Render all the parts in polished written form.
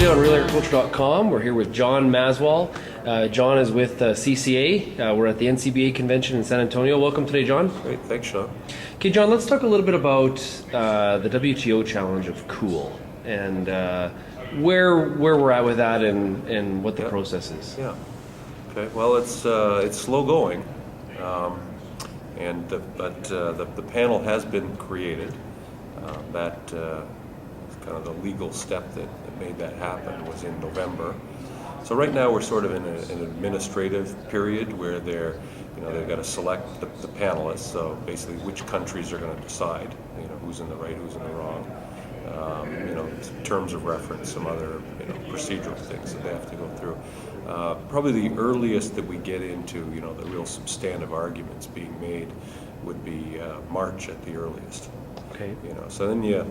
today on RealAgriculture.com. We're here with John Masswohl. John is with CCA. We're at the NCBA convention in San Antonio. Welcome today, John. Great, thanks, Sean. Okay, John, let's talk a little bit about the WTO challenge of cool and where we're at with that and what the process is. Yeah. Okay. Well, it's slow going, but the panel has been created. That kind of the legal step that made that happen was in November. So right now we're sort of in an administrative period where they've got to select the panelists. So basically, which countries are going to decide, who's in the right, who's in the wrong. Terms of reference, some other procedural things that they have to go through. Probably the earliest that we get into the real substantive arguments being made would be March at the earliest. Okay. So then you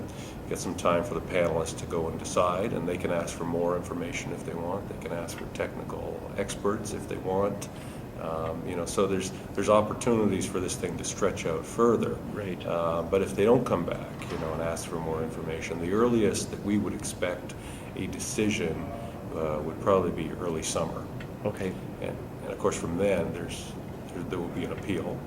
get some time for the panelists to go and decide, and they can ask for more information if they want. They can ask for technical experts if they want. So there's opportunities for this thing to stretch out further. Right. But if they don't come back, and ask for more information, the earliest that we would expect a decision would probably be early summer. Okay. And of course, from then there will be an appeal.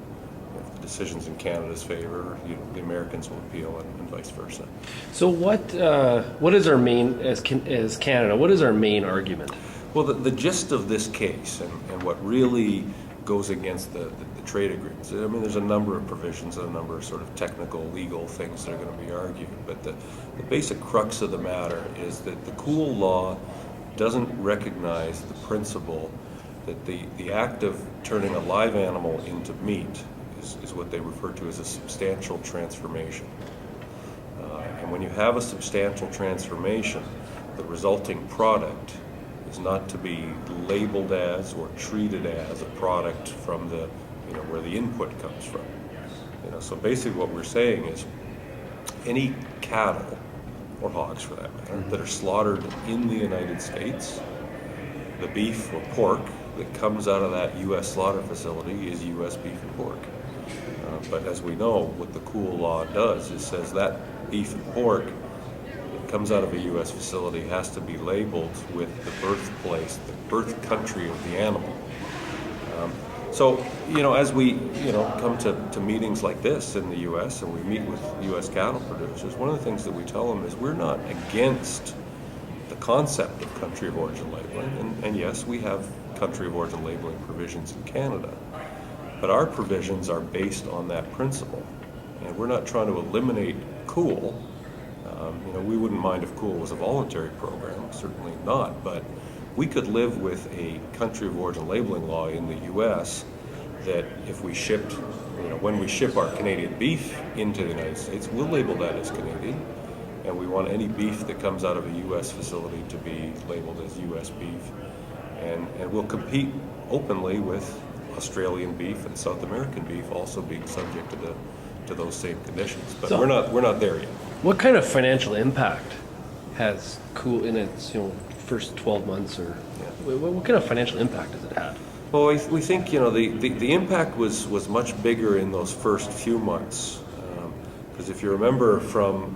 If the decision's in Canada's favor, the Americans will appeal, and vice versa. So what is our main as Canada? What is our main argument? Well, the gist of this case and what really goes against the trade agreements, I mean, there's a number of provisions and a number of sort of technical, legal things that are going to be argued, but the basic crux of the matter is that the Cool Law doesn't recognize the principle that the act of turning a live animal into meat is what they refer to as a substantial transformation. And when you have a substantial transformation, the resulting product is not to be labeled as or treated as a product from the, where the input comes from. So basically what we're saying is any cattle, or hogs for that matter, that are slaughtered in the United States, the beef or pork that comes out of that U.S. slaughter facility is U.S. beef and pork. But as we know, what the Cool Law does is says that beef and pork comes out of a U.S. facility has to be labeled with the birthplace, the birth country of the animal. So, as we, come to meetings like this in the U.S. and we meet with U.S. cattle producers, one of the things that we tell them is we're not against the concept of country of origin labeling. And yes, we have country of origin labeling provisions in Canada, but our provisions are based on that principle. And we're not trying to eliminate COOL. We wouldn't mind if COOL was a voluntary program, certainly not, but we could live with a country of origin labeling law in the U.S. that if we shipped, when we ship our Canadian beef into the United States, we'll label that as Canadian, and we want any beef that comes out of a U.S. facility to be labeled as U.S. beef, and we'll compete openly with Australian beef and South American beef also being subject to those same conditions, but so, we're not there yet. What kind of financial impact has COOL in its first 12 months, or what kind of financial impact has it had? Well, we think the impact was much bigger in those first few months, because if you remember from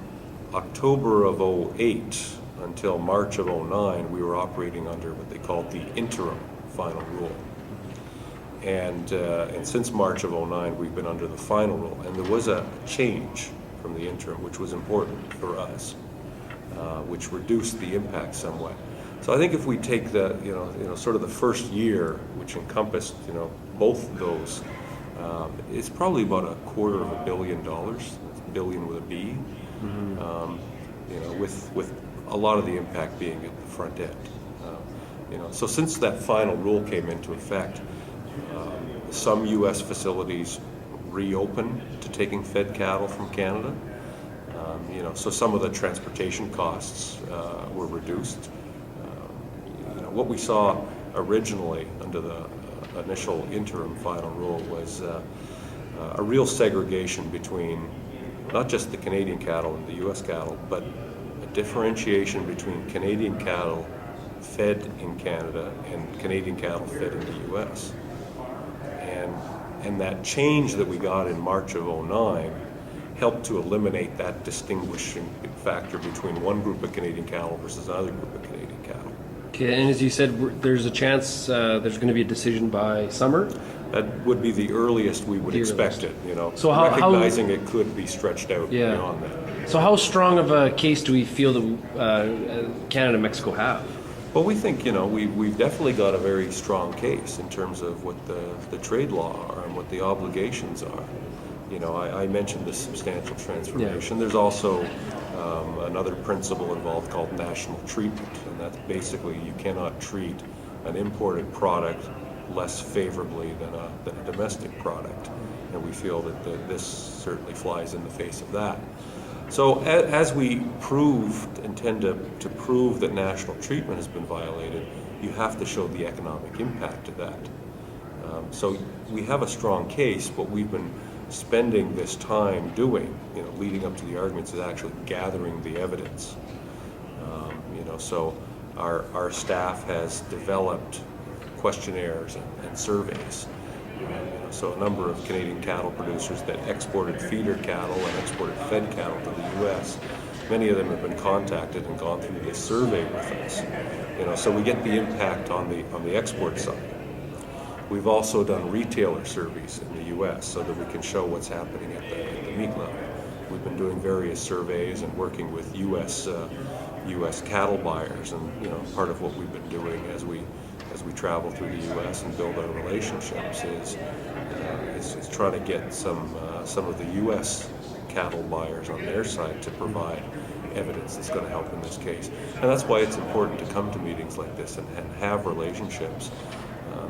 October of 2008 until March of 2009, we were operating under what they called the interim final rule. And since March of 2009, we've been under the final rule. And there was a change from the interim, which was important for us, which reduced the impact somewhat. So I think if we take the, sort of the first year, which encompassed, both of those, it's probably about $250 million, billion with a B, with a lot of the impact being at the front end. So since that final rule came into effect, some U.S. facilities reopened to taking fed cattle from Canada. So some of the transportation costs were reduced. What we saw originally under the initial interim final rule was a real segregation between not just the Canadian cattle and the U.S. cattle, but a differentiation between Canadian cattle fed in Canada and Canadian cattle fed in the U.S. And that change that we got in March of 2009 helped to eliminate that distinguishing factor between one group of Canadian cattle versus another group of Canadian cattle. Okay, and as you said, there's a chance there's going to be a decision by summer. That would be the earliest we would The expect earliest. it, you know, So how- recognizing it could be stretched out Yeah. beyond that. So how strong of a case do we feel that Canada and Mexico have? Well, we think, you know, we've definitely got a very strong case in terms of what the trade law are and what the obligations are. You know, I mentioned this substantial transformation. There's also another principle involved called national treatment, and that's basically you cannot treat an imported product less favorably than a domestic product, and we feel that this certainly flies in the face of that. So as we intend to prove that national treatment has been violated, you have to show the economic impact of that. So we have a strong case. What we've been spending this time doing, you know, leading up to the arguments, is actually gathering the evidence. You know, so our staff has developed questionnaires and surveys. You know, so a number of Canadian cattle producers that exported feeder cattle and exported fed cattle to the U.S., many of them have been contacted and gone through this survey with us. You know, so we get the impact on the export side. We've also done retailer surveys in the U.S. so that we can show what's happening at the meat level. We've been doing various surveys and working with U.S. cattle buyers, and you know, part of what we've been doing as we travel through the U.S. and build our relationships is trying to get some of the U.S. cattle buyers on their side to provide evidence that's going to help in this case. And that's why it's important to come to meetings like this and have relationships.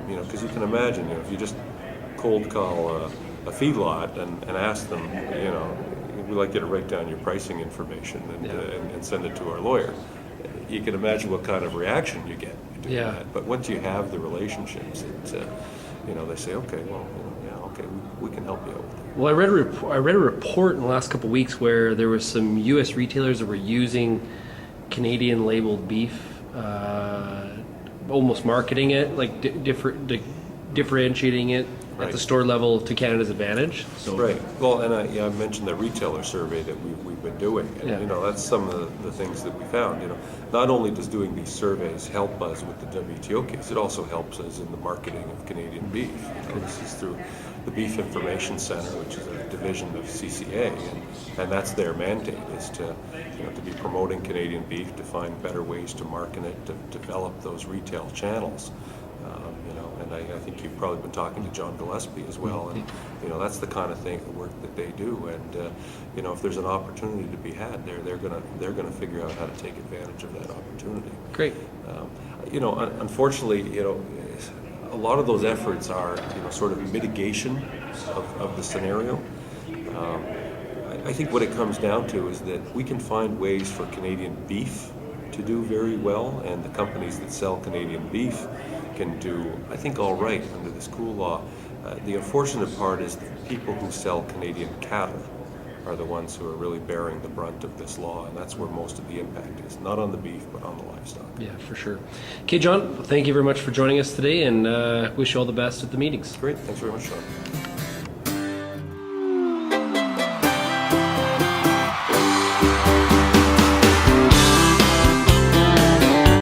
You know, because you can imagine, you know, if you just cold call a feedlot and ask them, you know, we'd like you to write down your pricing information and send it to our lawyer, you can imagine what kind of reaction you get. Yeah. That. But once you have the relationships, you know, they say, okay, well, you know, yeah, okay, we can help you out with it. Well, I read a report in the last couple of weeks where there was some U.S. retailers that were using Canadian labeled beef, almost marketing it, like differentiating it at the store level to Canada's advantage. So right. Well, and I mentioned the retailer survey that we've been doing, and you know, that's some of the things that we found. You know, not only does doing these surveys help us with the WTO case, it also helps us in the marketing of Canadian beef. You know, this is through the Beef Information Center, which is a division of CCA, and that's their mandate, is to be promoting Canadian beef, to find better ways to market it, to develop those retail channels. You know, and I think you've probably been talking to John Gillespie as well, and you know, that's the kind of work that they do. And you know, if there's an opportunity to be had, they're gonna figure out how to take advantage of that opportunity. Great. You know, unfortunately, you know, a lot of those efforts are, you know, sort of mitigation of the scenario. I think what it comes down to is that we can find ways for Canadian beef to do very well, and the companies that sell Canadian beef can do, I think, all right under this cool law. The unfortunate part is the people who sell Canadian cattle are the ones who are really bearing the brunt of this law, and that's where most of the impact is, not on the beef, but on the livestock. Yeah, for sure. Okay, John, thank you very much for joining us today, and wish you all the best at the meetings. Great. Thanks very much, Sean.